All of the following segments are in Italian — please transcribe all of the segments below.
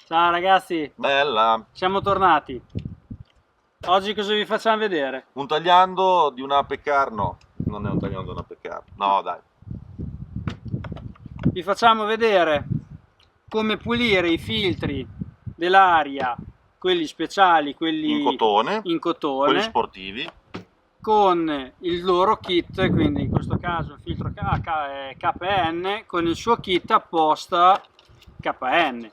Ciao ragazzi, Bella! siamo tornati. Oggi cosa vi facciamo vedere? Un tagliando di una peccar? No, non è un tagliando di una peccar. No, dai. Vi facciamo vedere come pulire i filtri dell'aria, quelli speciali, quelli In cotone, in cotone, quelli sportivi. con il loro kit, quindi in questo caso il filtro KN con il suo kit apposta KN.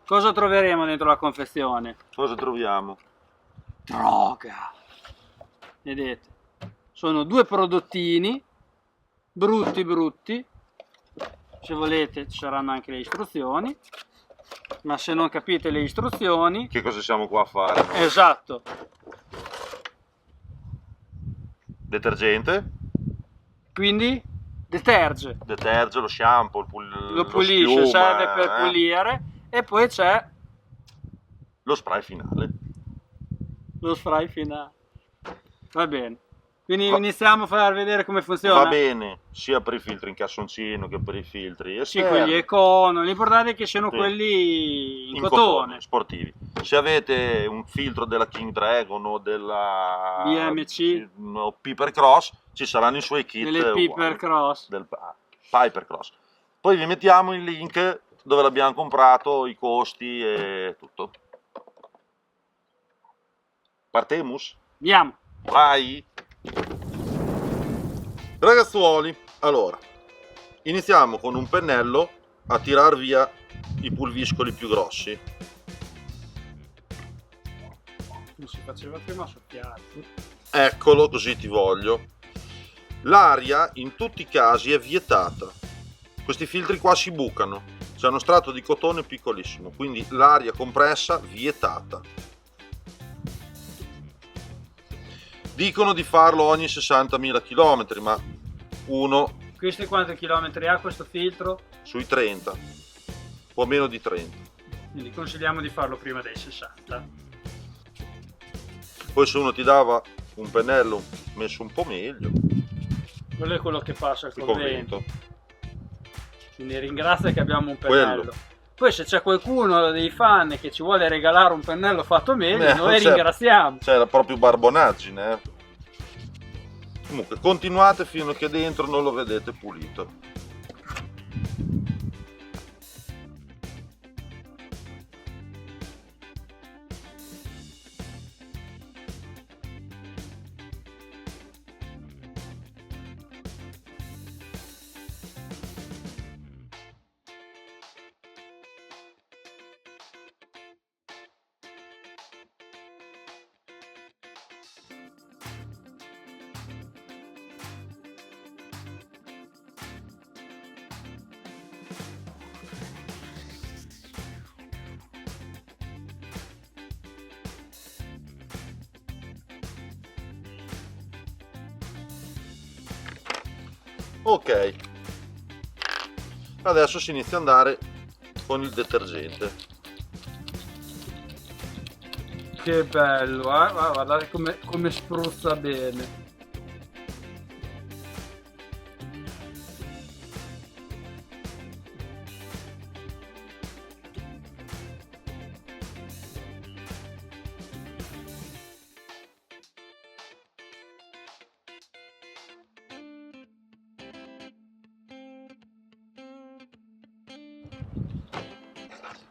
Cosa troveremo dentro la confezione? Cosa troviamo? Droga! Vedete, sono due prodottini brutti, se volete ci saranno anche le istruzioni, ma se non capite le istruzioni, Che cosa siamo qua a fare? Noi? esatto, Detergente, quindi deterge, deterge, lo shampoo, lo pulisce, schiuma, serve per pulire, e poi c'è lo spray finale. lo spray finale. Va bene, quindi Va- iniziamo a far vedere come funziona. Va bene, sia per i filtri in cassoncino che per i filtri Sì, esterni. quelli econo, l'importante è che siano Sì. quelli in In cotone. sportivi. Se avete un filtro della King Dragon o della BMC. o Piper Cross, ci saranno i suoi kit Delle Piper uguali. Cross. Del Piper Cross. Poi vi mettiamo il link dove l'abbiamo comprato, i costi e tutto. Partemus? Andiamo. Vai! Ragazzuoli, allora, iniziamo con un pennello a tirar via i pulviscoli più grossi. Non si faceva prima a soffiare. Eccolo, così ti voglio. L'aria in tutti i casi è vietata. Questi filtri qua si bucano. C'è uno strato di cotone piccolissimo, quindi l'aria compressa vietata. Dicono di farlo ogni 60.000 km, ma uno Questo quanti chilometri ha questo filtro? sui 30, o meno di 30. Quindi consigliamo di farlo prima dei 60. Poi se uno ti dava un pennello messo un po' meglio, Quello è quello che passa al ti convento. convinto. Quindi ringrazia che abbiamo un Quello. pennello. Poi se c'è qualcuno dei fan che ci vuole regalare un pennello fatto meglio, noi c'è- ringraziamo. C'era proprio barbonaggine, eh. Comunque continuate fino a che dentro non lo vedete pulito. Ok, adesso si inizia ad andare con il detergente. Che bello, eh? Guardate come spruzza bene.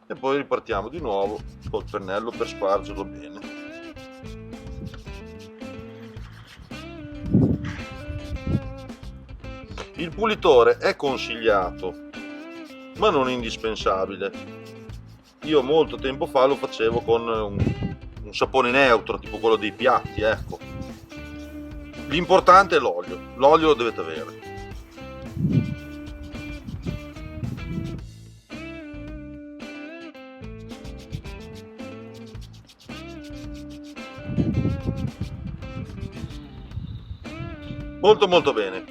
E poi ripartiamo di nuovo col pennello per spargerlo bene. Il pulitore è consigliato, ma non indispensabile. Io molto tempo fa lo facevo con un sapone neutro, tipo quello dei piatti, ecco. L'importante è l'olio lo dovete avere. Molto bene.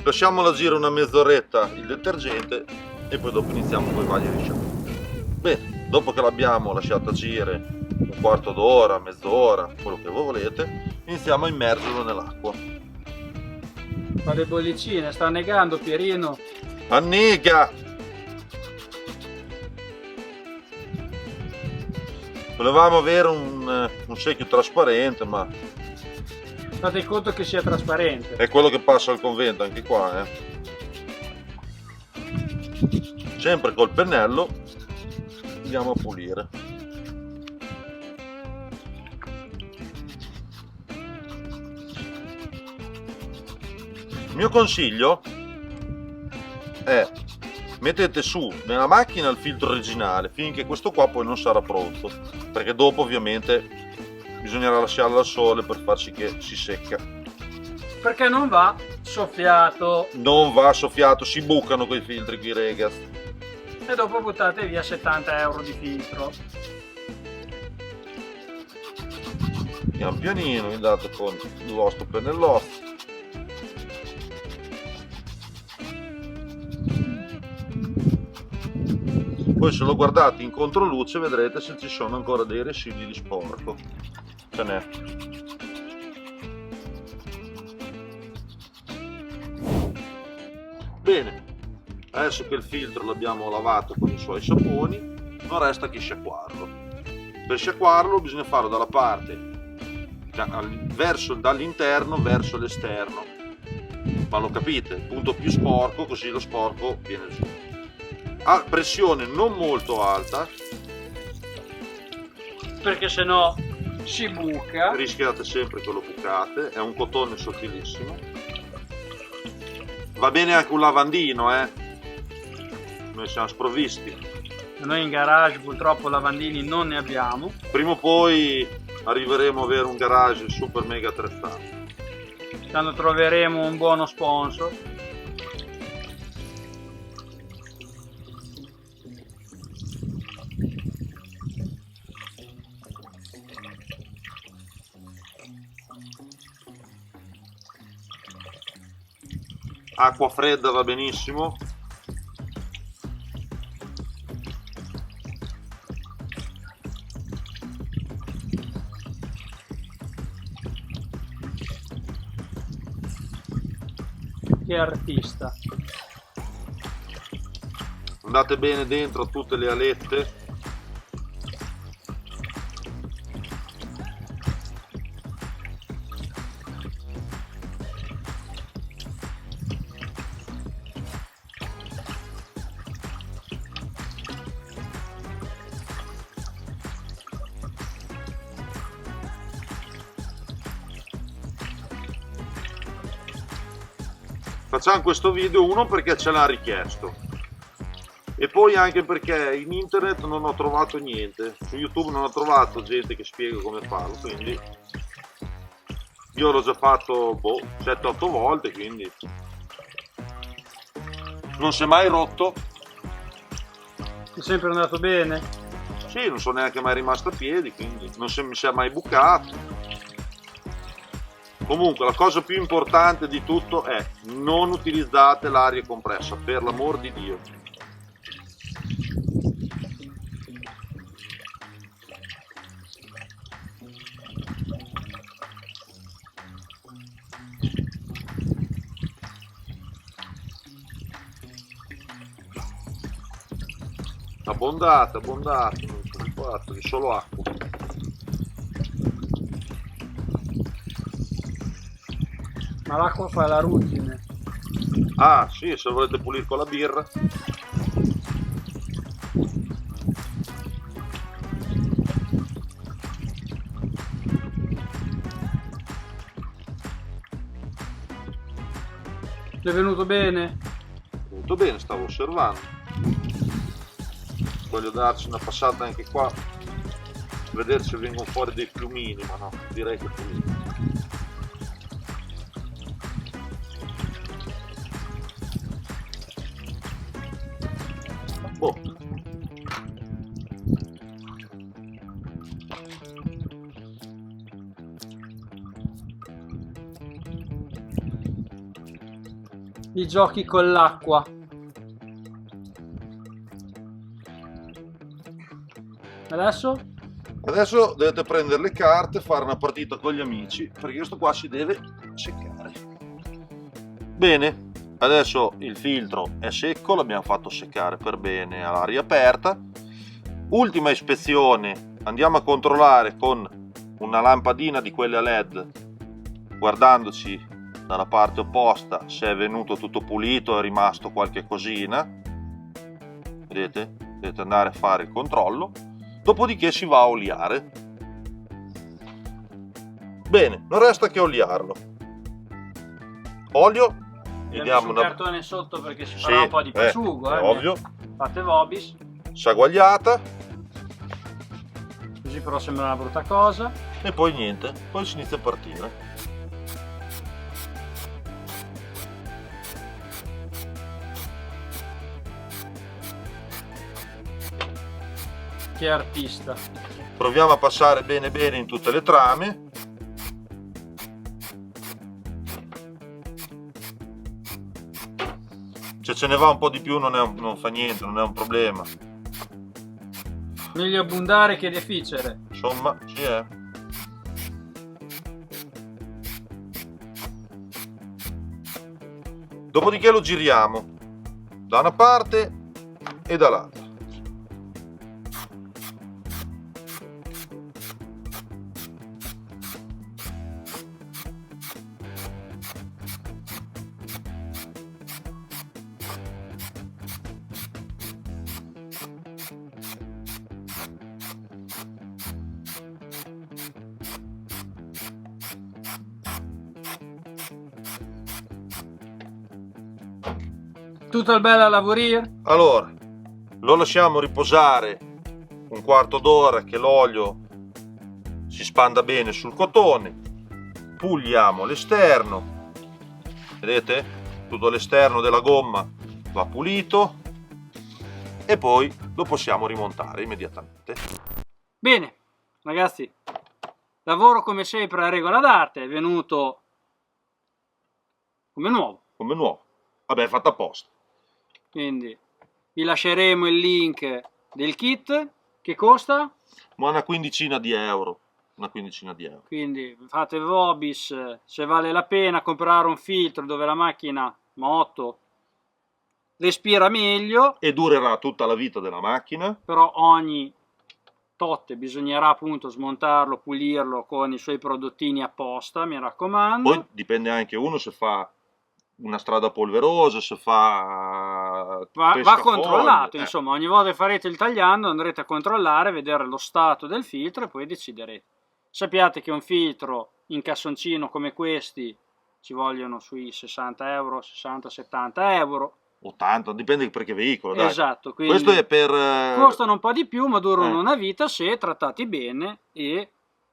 Lasciamolo agire una mezz'oretta il detergente e poi dopo iniziamo con i vari risciacquamenti. Bene, dopo che l'abbiamo lasciato agire un quarto d'ora, mezz'ora, quello che voi volete, iniziamo a immergerlo nell'acqua. Fa le bollicine, sta negando Pierino. Annega! Volevamo avere un secchio trasparente, ma Fate conto che sia trasparente. è quello che passa al convento anche qua, Sempre col pennello andiamo a pulire. Il mio consiglio è: mettete su nella macchina il filtro originale finché questo qua poi non sarà pronto, perché dopo ovviamente bisognerà lasciarlo al sole per far sì che si secca. Perché non va soffiato Non va soffiato, si bucano quei filtri qui, ragazzi. e dopo buttate via 70 euro di filtro. Pian pianino andate con il vostro pennellotto. Poi se lo guardate in controluce vedrete se ci sono ancora dei residui di sporco. Ce n'è. Bene, adesso che il filtro l'abbiamo lavato con i suoi saponi, non resta che sciacquarlo. Per sciacquarlo bisogna farlo dalla parte dall'interno verso l'esterno, ma lo capite, il punto più sporco, così lo sporco viene giù. A pressione non molto alta, Perché sennò si buca. rischiate sempre che lo bucate, è un cotone sottilissimo. Va bene anche un lavandino, noi siamo sprovvisti. Noi in garage purtroppo lavandini non ne abbiamo. Prima o poi arriveremo a avere un garage super mega attrezzato. Quando troveremo un buono sponsor. Acqua fredda va benissimo. Che artista. Andate bene dentro tutte le alette. Facciamo questo video, uno perché ce l'ha richiesto e poi anche perché in internet non ho trovato niente, su YouTube non ho trovato gente che spiega come farlo, quindi io l'ho già fatto 7-8 volte, quindi non si è mai rotto. È sempre andato bene. Sì, non sono neanche mai rimasto a piedi, quindi non mi si è mai bucato. Comunque la cosa più importante di tutto è: non utilizzate l'aria compressa, per l'amor di Dio. Abbondate, non si preoccupate, è solo acqua. Ma l'acqua fa la ruggine. Ah sì, se volete pulire con la birra. Ti è venuto bene? Tutto bene, stavo osservando. Voglio darci una passata anche qua, vedere se vengono fuori dei piumini, ma no, direi che pulito. Boh. I giochi con l'acqua. Adesso? Adesso dovete prendere le carte e fare una partita con gli amici, perché questo qua si deve seccare. Bene, adesso il filtro è secco, l'abbiamo fatto seccare per bene all'aria aperta. Ultima ispezione andiamo a controllare con una lampadina di quelle a LED, guardandoci dalla parte opposta se è venuto tutto pulito, è rimasto qualche cosina. Vedete? Dovete andare a fare il controllo, dopodiché si va a oliare. Bene, non resta che oliarlo. Olio, Abbiamo un cartone sotto perché si farà sì, un po' di pasciugo, è ovvio. Fate vobis, Sciaguagliata così però sembra una brutta cosa. e poi niente, poi si inizia a partire. Che artista. Proviamo a passare bene bene in tutte le trame. Se ce ne va un po' di più non fa niente, non è un problema. Meglio abbondare che deficere. Insomma, sì è. Dopodiché lo giriamo da una parte e dall'altra. Tutto il bello a lavorire. Allora, lo lasciamo riposare un quarto d'ora che l'olio si spanda bene sul cotone. Puliamo l'esterno. Vedete? Tutto l'esterno della gomma va pulito e poi lo possiamo rimontare immediatamente. Bene, ragazzi, lavoro come sempre a regola d'arte, è venuto come nuovo. Come nuovo. Vabbè, è fatto apposta. Quindi vi lasceremo il link del kit che costa. Ma una quindicina di euro. Una quindicina di euro. Quindi fate vobis se vale la pena comprare un filtro dove la macchina moto respira meglio, E durerà tutta la vita della macchina. però ogni tot bisognerà appunto smontarlo, pulirlo con i suoi prodottini apposta, mi raccomando. Poi dipende anche uno se fa una strada polverosa, se fa Va pescafoglie, controllato, insomma, ogni volta che farete il tagliando andrete a controllare, vedere lo stato del filtro e poi deciderete. Sappiate che un filtro in cassoncino come questi ci vogliono sui 60 euro, 60-70 euro. 80, dipende per che veicolo, dai. Esatto, quindi Questo è per costano un po' di più ma durano una vita se trattati bene e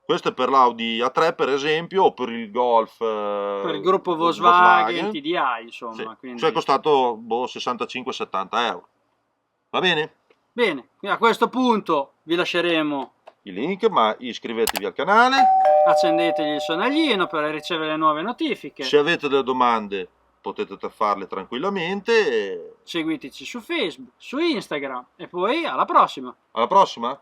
questo è per l'Audi A3 per esempio, o per il Golf per il gruppo Volkswagen TDI, insomma. Sì. Quindi... Cioè è costato 65-70 euro. Va bene? Bene, a questo punto vi lasceremo, Il link, ma iscrivetevi al canale. accendetegli il sonaglino per ricevere le nuove notifiche. Se avete delle domande potete farle tranquillamente. Seguiteci su Facebook, su Instagram e poi alla prossima. Alla prossima!